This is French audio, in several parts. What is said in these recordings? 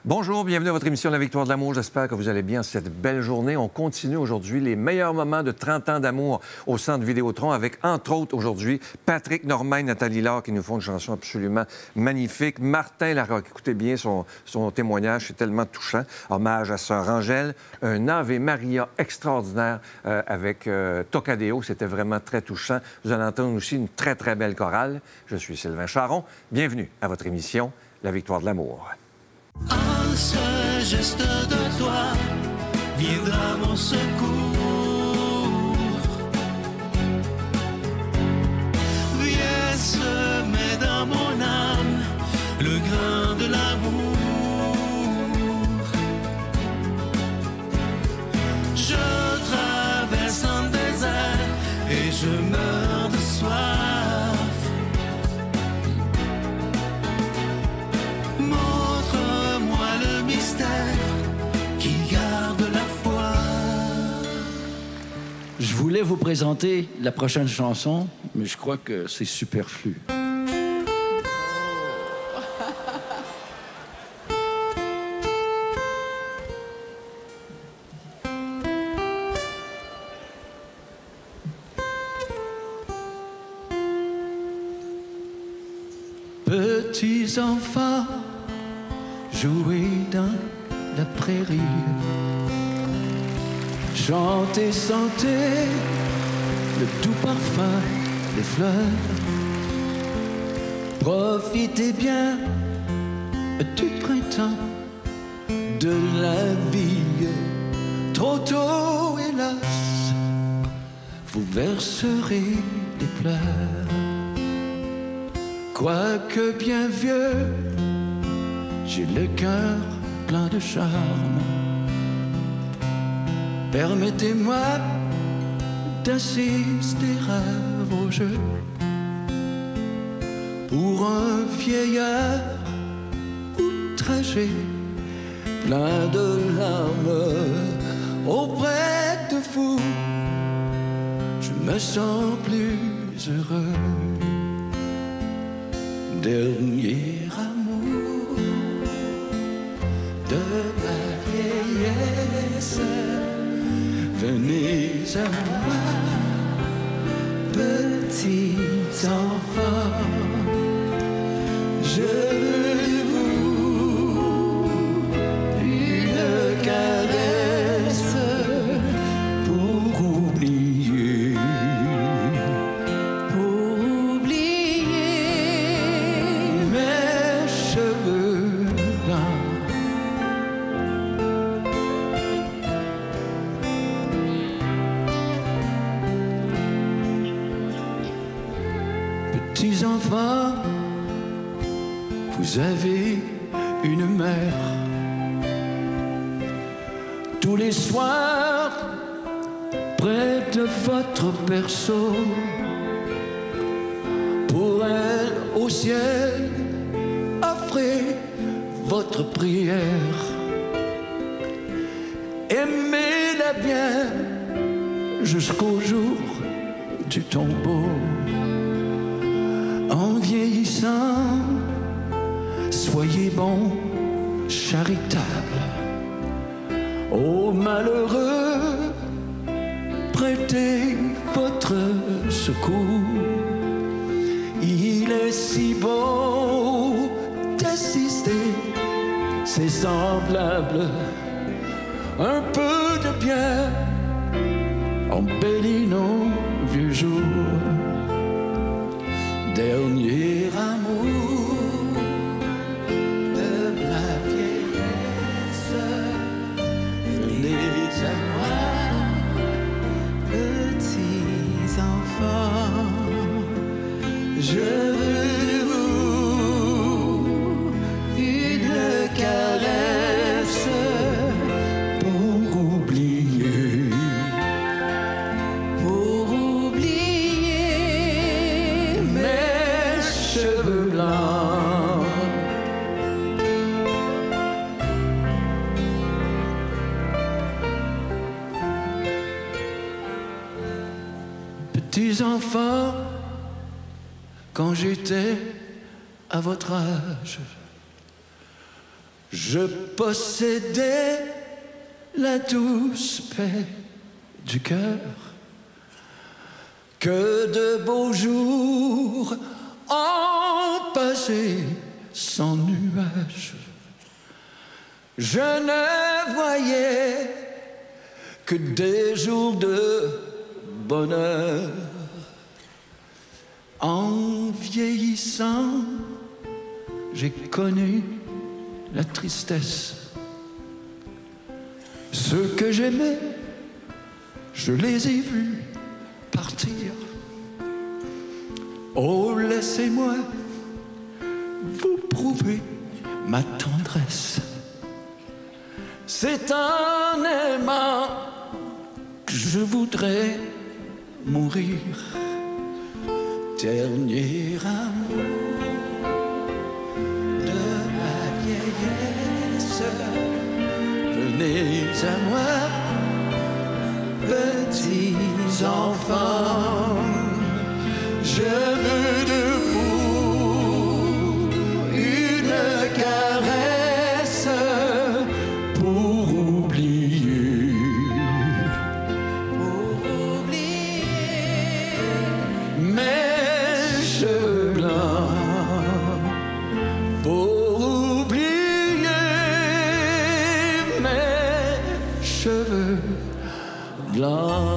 Bonjour, bienvenue à votre émission La Victoire de l'amour. J'espère que vous allez bien cette belle journée. On continue aujourd'hui les meilleurs moments de 30 ans d'amour au Centre Vidéotron avec, entre autres, aujourd'hui, Patrick Normand et Nathalie Laure qui nous font une chanson absolument magnifique. Martin Larocque, écoutez bien son témoignage, c'est tellement touchant. Hommage à Sœur Angèle. Un Ave Maria extraordinaire avec Tocadéo. C'était vraiment très touchant. Vous allez entendre aussi une très, très belle chorale. Je suis Sylvain Charon. Bienvenue à votre émission La Victoire de l'amour. Un seul geste de toi viendra mon secours. Viens semer dans mon âme le grain de l'amour. Je traverse un désert et je meurs de soif. Qui garde la foi. Je voulais vous présenter la prochaine chanson, mais je crois que c'est superflu. Petits enfants, jouez dans la prairie, chantez, sentez le doux parfum des fleurs. Profitez bien du printemps, de la vie. Trop tôt, hélas, vous verserez des pleurs. Quoique bien vieux, j'ai le cœur plein de charme. Permettez-moi d'assister à vos jeux. Pour un vieillard outragé, plein de larmes, auprès de vous, je me sens plus heureux. Dernier amour de la vieillesse, venez à moi, petits enfants, je veux de vous une caresse pour oublier. Petits enfants, vous avez une mère. Tous les soirs, près de votre berceau, pour elle au ciel, offrez votre prière. Aimez-la bien jusqu'au jour du tombeau. En vieillissant, soyez bons, charitables. Aux malheureux, prêtez votre secours. Il est si beau d'assister ses semblables. Un peu de bien embellit nos vieux jours. Dernier amour de la vieillesse, venez à moi, petits enfants, je veux de vous une caresse pour oublier. Cheveux blancs. Petits enfants, quand j'étais à votre âge, Je possédais la douce paix du cœur, que de beaux jours ont passé sans nuages. Je ne voyais que des jours de bonheur. En vieillissant, j'ai connu la tristesse. Ceux que j'aimais, je les ai vus partir. Oh, laissez-moi vous prouver ma tendresse. C'est en aimant que je voudrais mourir. Dernier amour de ma vieillesse, venez à moi, petits enfants, je veux de vous une caresse pour oublier, mes cheveux blancs, pour oublier mes cheveux blancs.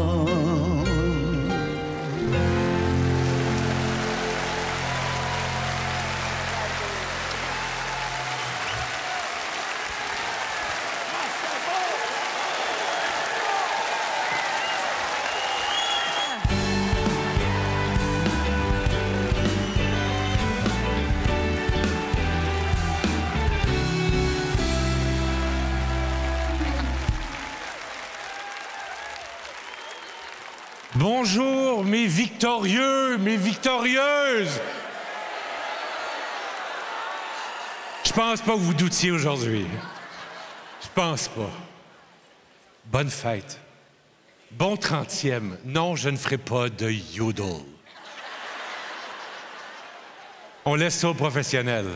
Bonjour, mes victorieux, mes victorieuses. Je pense pas que vous doutiez aujourd'hui. Je pense pas. Bonne fête. Bon 30e. Non, je ne ferai pas de yodel. On laisse ça aux professionnels.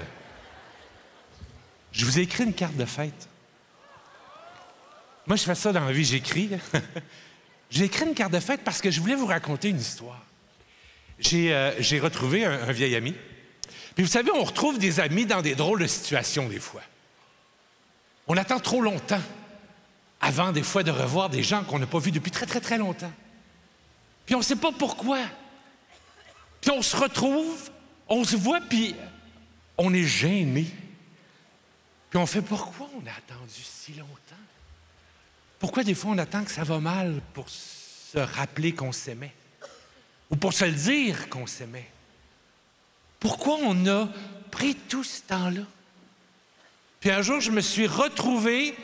Je vous ai écrit une carte de fête. Moi, je fais ça dans la vie, j'écris. J'ai écrit une carte de fête parce que je voulais vous raconter une histoire. J'ai retrouvé un vieil ami. Puis vous savez, on retrouve des amis dans des drôles de situations des fois. On attend trop longtemps avant des fois de revoir des gens qu'on n'a pas vus depuis très, très, très longtemps. Puis on ne sait pas pourquoi. Puis on se retrouve, on se voit, puis on est gêné. Puis on fait pourquoi on a attendu si longtemps? Pourquoi des fois on attend que ça va mal pour se rappeler qu'on s'aimait? Ou pour se le dire qu'on s'aimait? Pourquoi on a pris tout ce temps-là? Puis un jour, je me suis retrouvé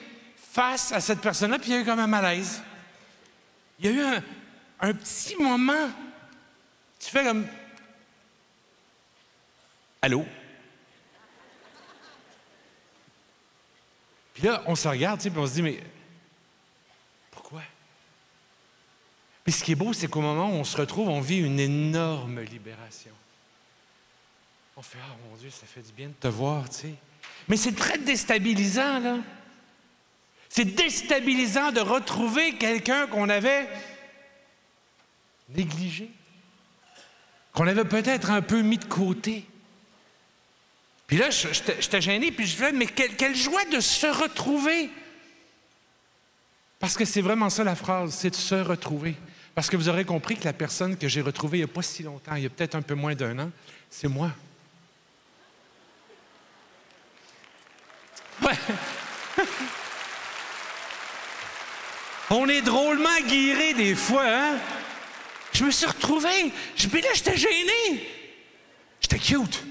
face à cette personne-là, puis il y a eu comme un malaise. Il y a eu un petit moment. Tu fais comme... Allô? Puis là, on se regarde, tu sais, puis on se dit, mais... Pourquoi? Puis ce qui est beau, c'est qu'au moment où on se retrouve, on vit une énorme libération. On fait « Ah, mon Dieu, ça fait du bien de te voir, tu sais. » Mais c'est très déstabilisant, là. C'est déstabilisant de retrouver quelqu'un qu'on avait négligé, qu'on avait peut-être un peu mis de côté. Puis là, j'étais gêné, puis je disais, mais quelle joie de se retrouver! Parce que c'est vraiment ça la phrase, c'est de se retrouver. Parce que vous aurez compris que la personne que j'ai retrouvée il n'y a pas si longtemps, il y a peut-être un peu moins d'1 an, c'est moi. Ouais. On est drôlement guirés des fois, hein? Je me suis retrouvé. Puis là, j'étais gêné. J'étais cute.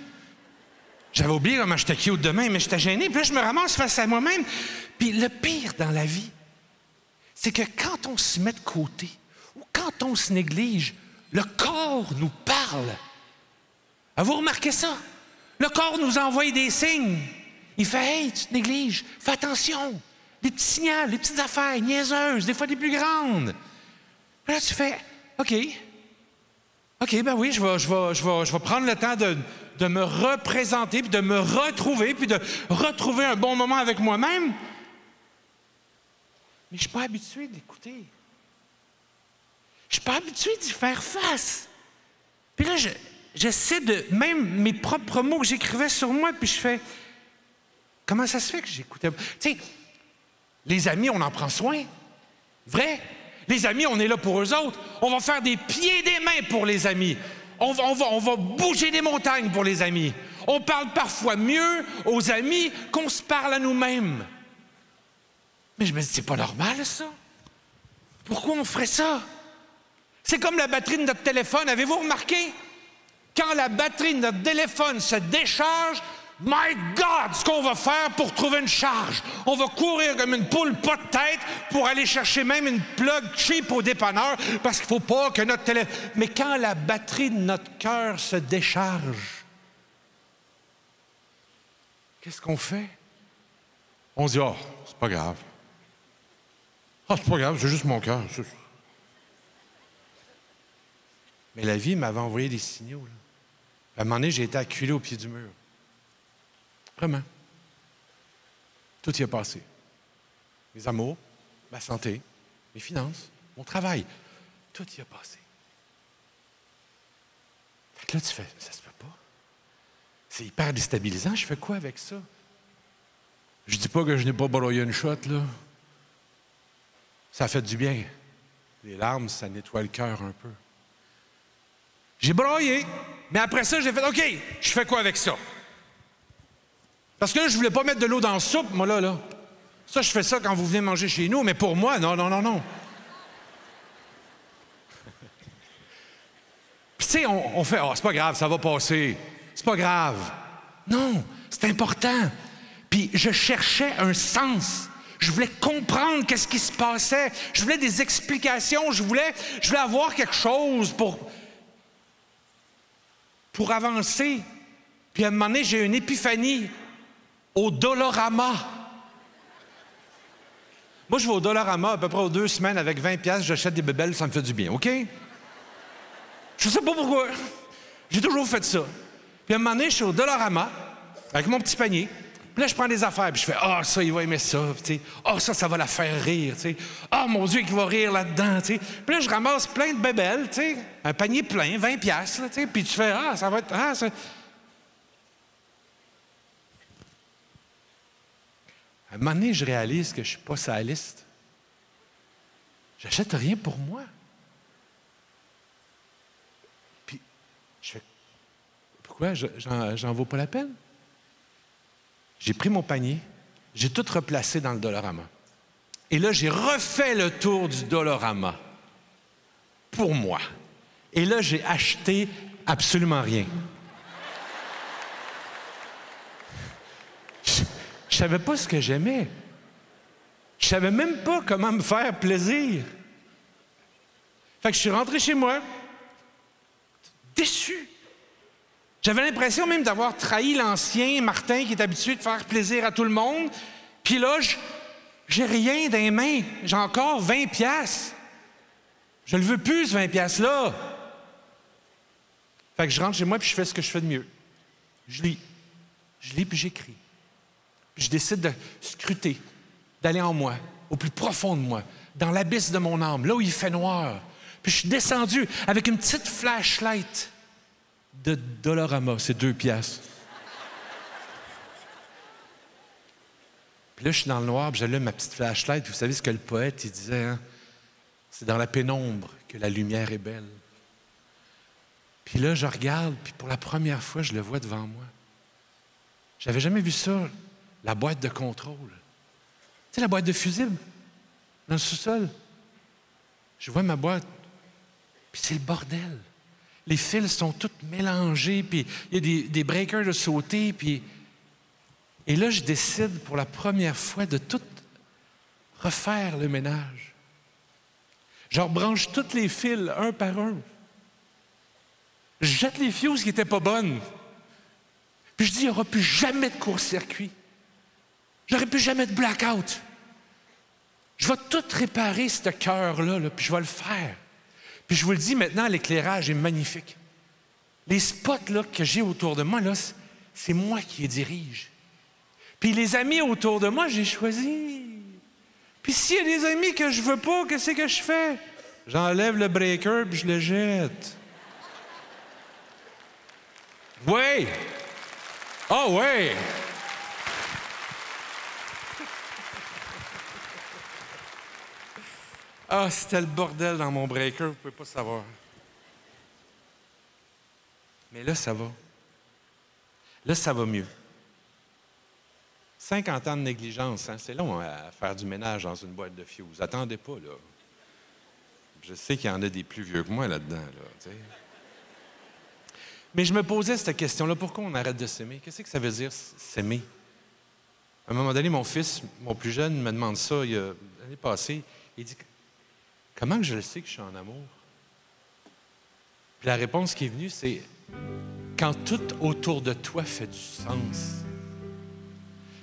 J'avais oublié comment j'étais cute demain, mais j'étais gêné. Puis là, je me ramasse face à moi-même. Puis le pire dans la vie, c'est que quand on se met de côté ou quand on se néglige, le corps nous parle. Avez-vous remarqué ça? Le corps nous envoie des signes. Il fait « Hey, tu te négliges, fais attention. » Des petits signaux, des petites affaires niaiseuses, des fois des plus grandes. Puis là, tu fais « OK, ben oui, je vais prendre le temps de me représenter, puis de me retrouver, puis de retrouver un bon moment avec moi-même. Mais je ne suis pas habitué d'écouter. Je ne suis pas habitué d'y faire face. Puis là, j'essaie de... Même mes propres mots que j'écrivais sur moi, puis je fais... Comment ça se fait que j'écoutais? Tu sais, les amis, on en prend soin. Vrai? Les amis, on est là pour eux autres. On va faire des pieds et des mains pour les amis. On va bouger des montagnes pour les amis. On parle parfois mieux aux amis qu'on se parle à nous-mêmes. Mais je me dis, c'est pas normal, ça. Pourquoi on ferait ça? C'est comme la batterie de notre téléphone. Avez-vous remarqué? Quand la batterie de notre téléphone se décharge, my God, ce qu'on va faire pour trouver une charge. On va courir comme une poule pas de tête pour aller chercher même une plug cheap au dépanneur parce qu'il ne faut pas que notre téléphone... Mais quand la batterie de notre cœur se décharge, qu'est-ce qu'on fait? On se dit, oh, c'est pas grave. Ah, c'est pas grave, c'est juste mon cœur. Mais la vie m'avait envoyé des signaux. Là. À un moment donné, j'ai été acculé au pied du mur. Vraiment. Tout y est passé. Mes amours, ma santé, mes finances, mon travail. Tout y est passé. Fait que là, tu fais, ça se peut pas. C'est hyper déstabilisant. Je fais quoi avec ça? Je dis pas que je n'ai pas broyé une shot, là. Ça a fait du bien. Les larmes, ça nettoie le cœur un peu. J'ai broyé, mais après ça, j'ai fait, OK, je fais quoi avec ça? Parce que là, je voulais pas mettre de l'eau dans la soupe, moi, là. Ça, je fais ça quand vous venez manger chez nous, mais pour moi, non. Puis, tu sais, on fait, oh, c'est pas grave, ça va passer. C'est pas grave. Non, c'est important. Puis, je cherchais un sens. Je voulais comprendre qu'est-ce qui se passait. Je voulais des explications. Je voulais avoir quelque chose pour avancer. Puis, à un moment donné, j'ai eu une épiphanie au Dollarama. Moi, je vais au Dollarama à peu près aux 2 semaines avec 20$, j'achète des bébelles, ça me fait du bien, OK? Je sais pas pourquoi. J'ai toujours fait ça. Puis à un moment donné, je suis au Dollarama avec mon petit panier. Puis là, je prends des affaires, puis je fais « Ah, ça, il va aimer ça. » Ah, ça va la faire rire. Ah, mon Dieu, qu'il va rire là-dedans. Puis là, je ramasse plein de bébelles, un panier plein, 20$. Là, puis tu fais « Ah, ça va être... Ah, ça... » À un moment donné, je réalise que je ne suis pas sur la liste. J'achète rien pour moi. Puis, je fais, pourquoi j'en vaux pas la peine? J'ai pris mon panier, j'ai tout replacé dans le Dollarama. Et là, j'ai refait le tour du Dollarama pour moi. Et là, j'ai acheté absolument rien. Je savais pas ce que j'aimais. Je savais même pas comment me faire plaisir. Fait que je suis rentré chez moi, déçu. J'avais l'impression même d'avoir trahi l'ancien Martin qui est habitué de faire plaisir à tout le monde. Puis là, j'ai rien dans les mains. J'ai encore 20$. Je le veux plus, ce 20$-là. Fait que je rentre chez moi puis je fais ce que je fais de mieux. Je lis. Je lis puis j'écris. Je décide de scruter, d'aller en moi, au plus profond de moi, dans l'abysse de mon âme, là où il fait noir. Puis je suis descendu avec une petite flashlight de Dollarama, c'est 2$. Puis là, je suis dans le noir, puis j'allume ma petite flashlight. Vous savez ce que le poète, il disait, hein? C'est dans la pénombre que la lumière est belle. Puis là, je regarde, puis pour la première fois, je le vois devant moi. J'avais jamais vu ça. La boîte de contrôle. Tu sais, la boîte de fusibles, dans le sous-sol. Je vois ma boîte, puis c'est le bordel. Les fils sont tous mélangés, puis il y a des breakers de sauter, puis... Et là, je décide pour la première fois de tout refaire le ménage. Je rebranche tous les fils, un par un. Je jette les fuses qui n'étaient pas bonnes. Puis je dis, il n'y aura plus jamais de court-circuit. J'aurais plus jamais de blackout. Je vais tout réparer, ce cœur-là, puis je vais le faire. Puis je vous le dis maintenant, l'éclairage est magnifique. Les spots là, que j'ai autour de moi, là, c'est moi qui les dirige. Puis les amis autour de moi, j'ai choisi. Puis s'il y a des amis que je veux pas, qu'est-ce que je fais? J'enlève le breaker puis je le jette. Oui! Oh oui! Ah, c'était le bordel dans mon breaker, vous pouvez pas savoir. Mais là, ça va. Là, ça va mieux. 50 ans de négligence, hein? C'est long à faire du ménage dans une boîte de fuse. Attendez pas, là. Je sais qu'il y en a des plus vieux que moi là-dedans, là, tu sais. Mais je me posais cette question-là, pourquoi on arrête de s'aimer? Qu'est-ce que ça veut dire, s'aimer? À un moment donné, mon fils, mon plus jeune, me demande ça l'année passée. Il dit, comment je le sais que je suis en amour? Puis la réponse qui est venue, c'est quand tout autour de toi fait du sens.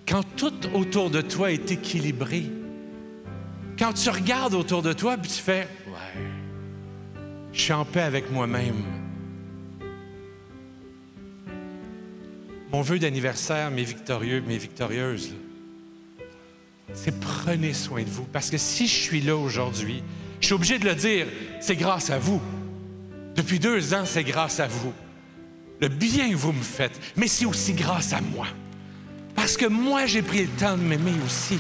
Quand tout autour de toi est équilibré. Quand tu regardes autour de toi puis tu fais « Ouais, je suis en paix avec moi-même. » Mon vœu d'anniversaire, mes victorieux, mes victorieuses, c'est prenez soin de vous. Parce que si je suis là aujourd'hui, je suis obligé de le dire, c'est grâce à vous. Depuis 2 ans, c'est grâce à vous. Le bien que vous me faites, mais c'est aussi grâce à moi. Parce que moi, j'ai pris le temps de m'aimer aussi.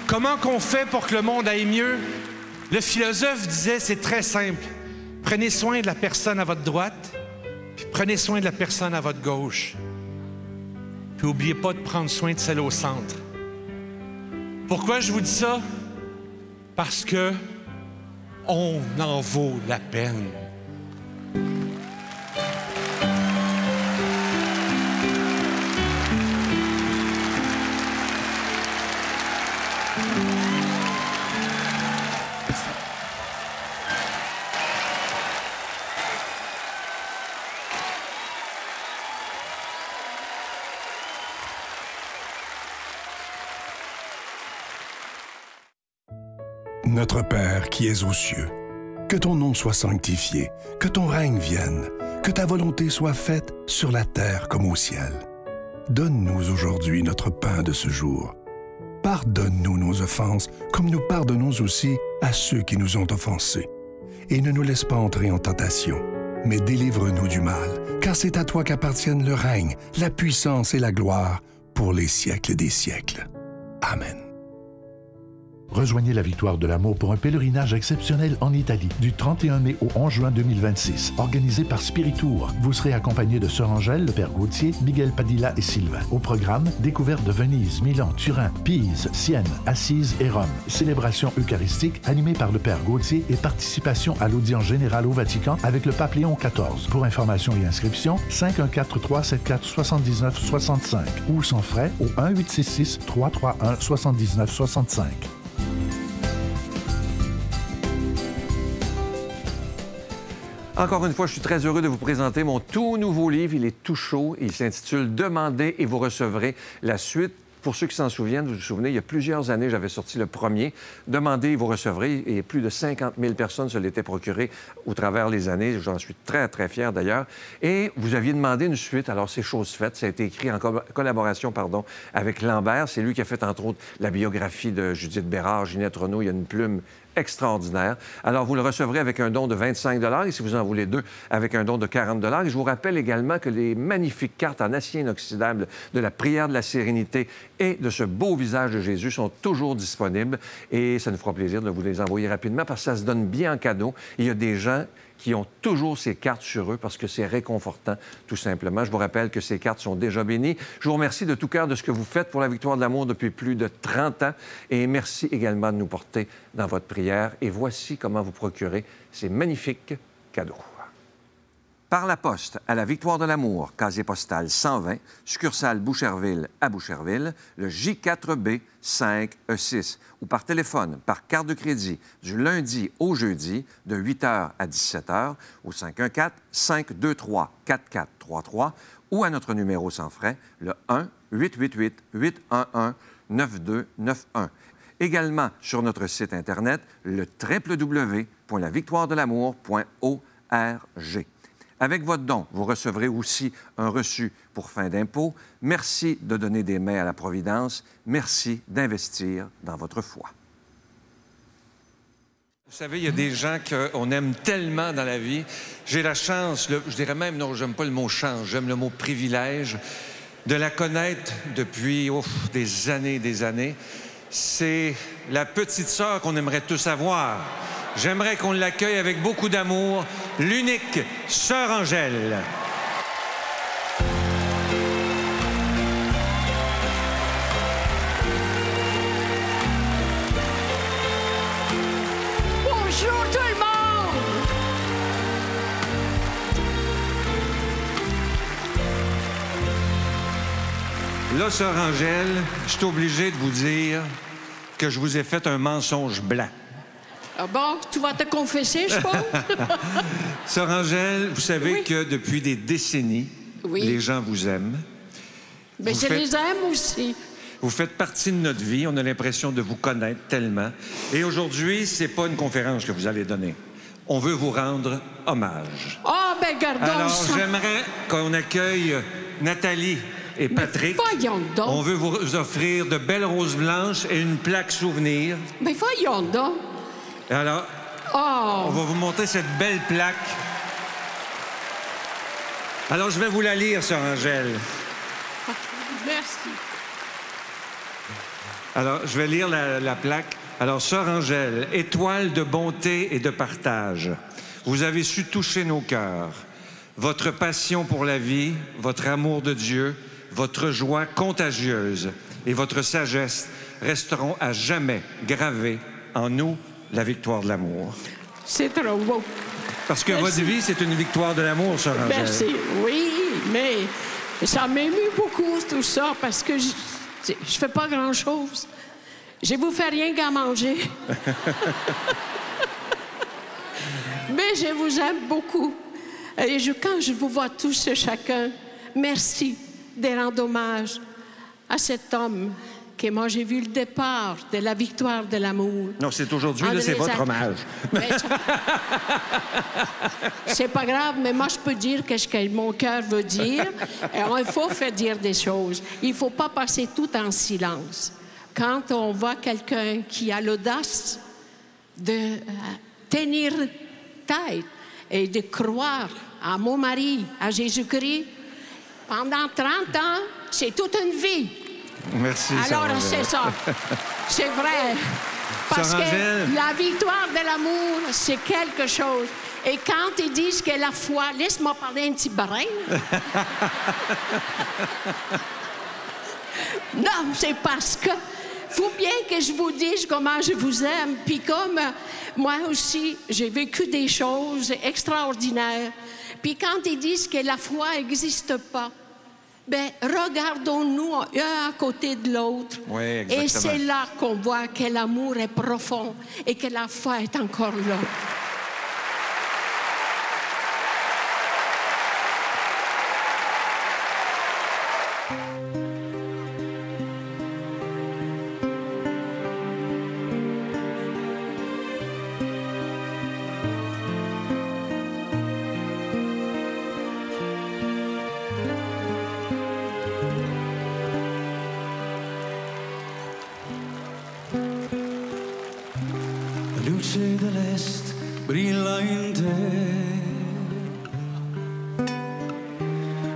Comment qu'on fait pour que le monde aille mieux? Le philosophe disait, c'est très simple. Prenez soin de la personne à votre droite, puis prenez soin de la personne à votre gauche. Puis n'oubliez pas de prendre soin de celle au centre. Pourquoi je vous dis ça? Parce que on en vaut la peine. Notre Père qui es aux cieux, que ton nom soit sanctifié, que ton règne vienne, que ta volonté soit faite sur la terre comme au ciel. Donne-nous aujourd'hui notre pain de ce jour. Pardonne-nous nos offenses, comme nous pardonnons aussi à ceux qui nous ont offensés. Et ne nous laisse pas entrer en tentation, mais délivre-nous du mal, car c'est à toi qu'appartiennent le règne, la puissance et la gloire pour les siècles des siècles. Amen. Rejoignez la Victoire de l'Amour pour un pèlerinage exceptionnel en Italie du 31 mai au 11 juin 2026, organisé par Spiritour. Vous serez accompagné de Sœur Angèle, le Père Gauthier, Miguel Padilla et Sylvain. Au programme, découverte de Venise, Milan, Turin, Pise, Sienne, Assise et Rome. Célébration eucharistique animée par le Père Gauthier et participation à l'audience générale au Vatican avec le pape Léon XIV. Pour information et inscription, 514-374-7965 ou sans frais au 1-866-331-7965. Encore une fois, je suis très heureux de vous présenter mon tout nouveau livre. Il est tout chaud. Il s'intitule « Demandez et vous recevrez ». La suite, pour ceux qui s'en souviennent, vous vous souvenez, il y a plusieurs années, j'avais sorti le premier. « Demandez et vous recevrez ». Et plus de 50 000 personnes se l'étaient procuré au travers les années. J'en suis très, très fier d'ailleurs. Et vous aviez demandé une suite. Alors, c'est chose faite. Ça a été écrit en collaboration avec Lambert. C'est lui qui a fait, entre autres, la biographie de Judith Bérard, Ginette Renault. Il y a une plume extraordinaire. Alors, vous le recevrez avec un don de 25 $ et si vous en voulez 2, avec un don de 40 $. Et je vous rappelle également que les magnifiques cartes en acier inoxydable de la prière de la sérénité et de ce beau visage de Jésus sont toujours disponibles et ça nous fera plaisir de vous les envoyer rapidement parce que ça se donne bien en cadeau. Il y a des gens qui ont toujours ces cartes sur eux parce que c'est réconfortant, tout simplement. Je vous rappelle que ces cartes sont déjà bénies. Je vous remercie de tout cœur de ce que vous faites pour la Victoire de l'Amour depuis plus de 30 ans. Et merci également de nous porter dans votre prière. Et voici comment vous procurer ces magnifiques cadeaux. Par la poste à la Victoire de l'Amour, casier postal 120, succursale Boucherville à Boucherville, le J4B 5E6, ou par téléphone, par carte de crédit, du lundi au jeudi, de 8h à 17h, au 514-523-4433, ou à notre numéro sans frais, le 1-888-811-9291. Également sur notre site Internet, le www.lavictoiredelamour.org. Avec votre don, vous recevrez aussi un reçu pour fin d'impôt. Merci de donner des mains à la Providence. Merci d'investir dans votre foi. Vous savez, il y a des gens qu'on aime tellement dans la vie. J'ai la chance, je dirais même, non, j'aime pas le mot chance, j'aime le mot privilège, de la connaître depuis des années. C'est la petite sœur qu'on aimerait tous avoir. J'aimerais qu'on l'accueille avec beaucoup d'amour, l'unique Sœur Angèle. Bonjour tout le monde! Là, Sœur Angèle, je suis obligé de vous dire que je vous ai fait un mensonge blanc. Ah bon, tu vas te confesser, je pense? Sœur Angèle, vous savez que depuis des décennies, les gens vous aiment. Mais je les aime aussi. Vous faites partie de notre vie. On a l'impression de vous connaître tellement. Et aujourd'hui, c'est pas une conférence que vous allez donner. On veut vous rendre hommage. Ah, ben gardons Alors, ça. j'aimerais qu'on accueille Nathalie et Patrick. Mais voyons donc. On veut vous offrir de belles roses blanches et une plaque souvenir. Mais voyons donc. Alors, on va vous montrer cette belle plaque. Alors, je vais vous la lire, Sœur Angèle. Merci. Alors, je vais lire la plaque. Alors, Sœur Angèle, étoile de bonté et de partage, vous avez su toucher nos cœurs. Votre passion pour la vie, votre amour de Dieu, votre joie contagieuse et votre sagesse resteront à jamais gravés en nous, la victoire de l'amour. C'est trop beau. Parce que Merci. votre vie, c'est une victoire de l'amour, Sœur Angèle. Merci. Oui, mais ça m'émue beaucoup, tout ça, parce que je fais pas grand-chose. Je vous fais rien qu'à manger. Mais je vous aime beaucoup. Et quand je vous vois tous chacun, merci de rendre hommage à cet homme que moi j'ai vu le départ de la victoire de l'amour. Non, c'est aujourd'hui, là, André c'est votre Zach. hommage. C'est pas grave, mais moi, je peux dire ce que mon cœur veut dire. Et il faut faire dire des choses. Il ne faut pas passer tout en silence. Quand on voit quelqu'un qui a l'audace de tenir tête et de croire à mon mari, à Jésus-Christ, pendant 30 ans, c'est toute une vie. Merci, Alors, Sœur c'est Angèle. ça. C'est vrai. Parce Sœur Angèle. que la victoire de l'amour, c'est quelque chose. Et quand ils disent que la foi... Laisse-moi parler un petit brin. Non, c'est parce que... faut bien que je vous dise comment je vous aime. Puis comme moi aussi, j'ai vécu des choses extraordinaires. Puis quand ils disent que la foi n'existe pas, bien, regardons-nous un à côté de l'autre. Oui, exactement. Et c'est là qu'on voit que l'amour est profond et que la foi est encore là. La luce dell'est brilla in te,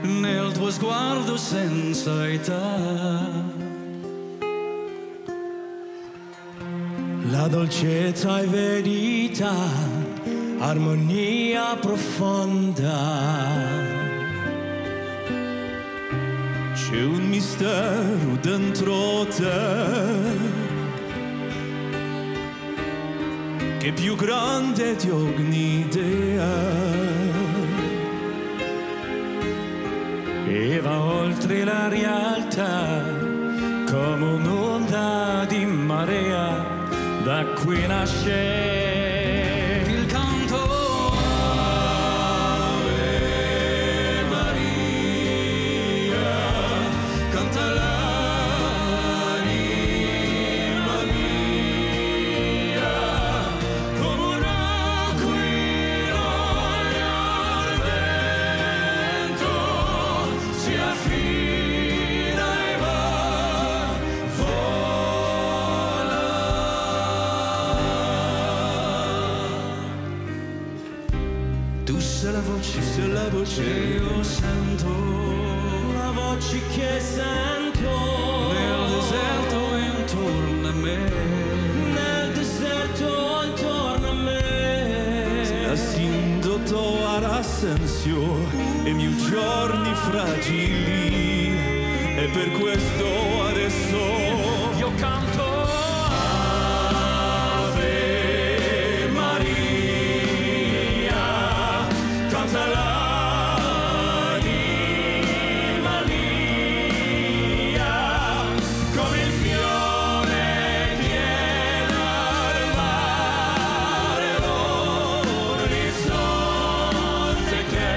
nel tuo sguardo senza età. La dolcezza e verità, armonia profonda. C'è un mistero dentro te che è più grande di ogni idea e va oltre la realtà come un'onda di marea. Da qui nasce il canto Ave Maria, canta l'anima mia. se la voce io sento, la voce che sento nel deserto intorno a me, nel deserto intorno a me. Se assinto all'assenzio e i miei giorni fragili, e per questo adesso io canto Ave Maria, canta l'anima mia, come il fiore pieno al mare, l'orizzonte che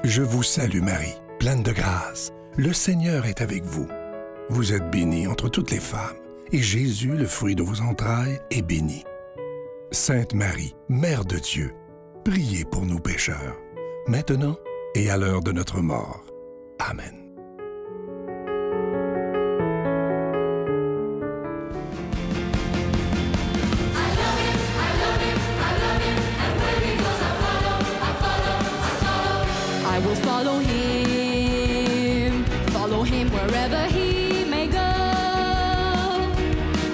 Je vous salue Marie, pleine de grâce. Le Seigneur est avec vous. Vous êtes bénie entre toutes les femmes, et Jésus, le fruit de vos entrailles, est béni. Sainte Marie, Mère de Dieu, priez pour nous pécheurs, maintenant et à l'heure de notre mort. Amen. I will follow him wherever he may go.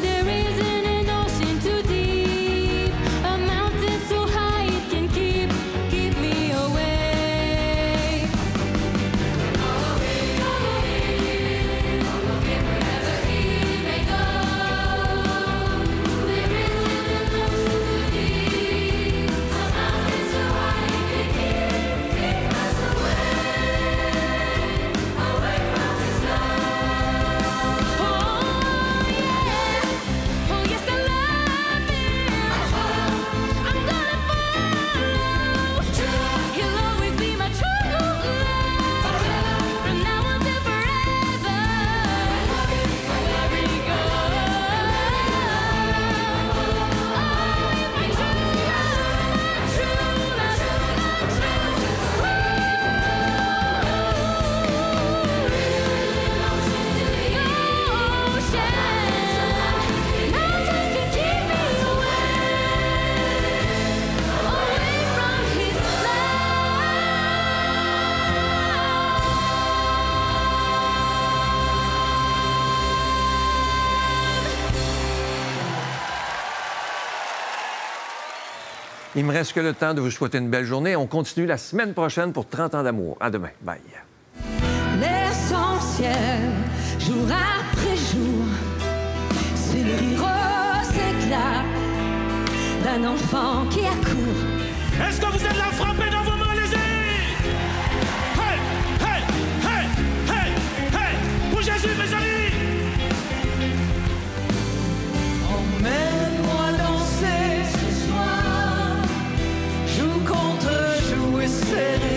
There isn't an ocean too deep, a mountain so high it can keep me away. Follow him wherever he may go. There isn't an ocean too deep, a mountain so high it can keep us away from his love. Oh yeah, oh yes I love him. I'm gonna follow. He'll always be my true love. From now until forever. Wherever he Il me reste que le temps de vous souhaiter une belle journée. On continue la semaine prochaine pour 30 ans d'amour. À demain. Bye. L'essentiel, jour après jour, c'est le rire aux éclats d'un enfant qui accourt. Est-ce que vous êtes là frappé dans vos mains, les amis? Hey, hey, hey, hey, hey! Pour Jésus, mes amis! Emmène-moi danser ce soir, joue contre joue et serré.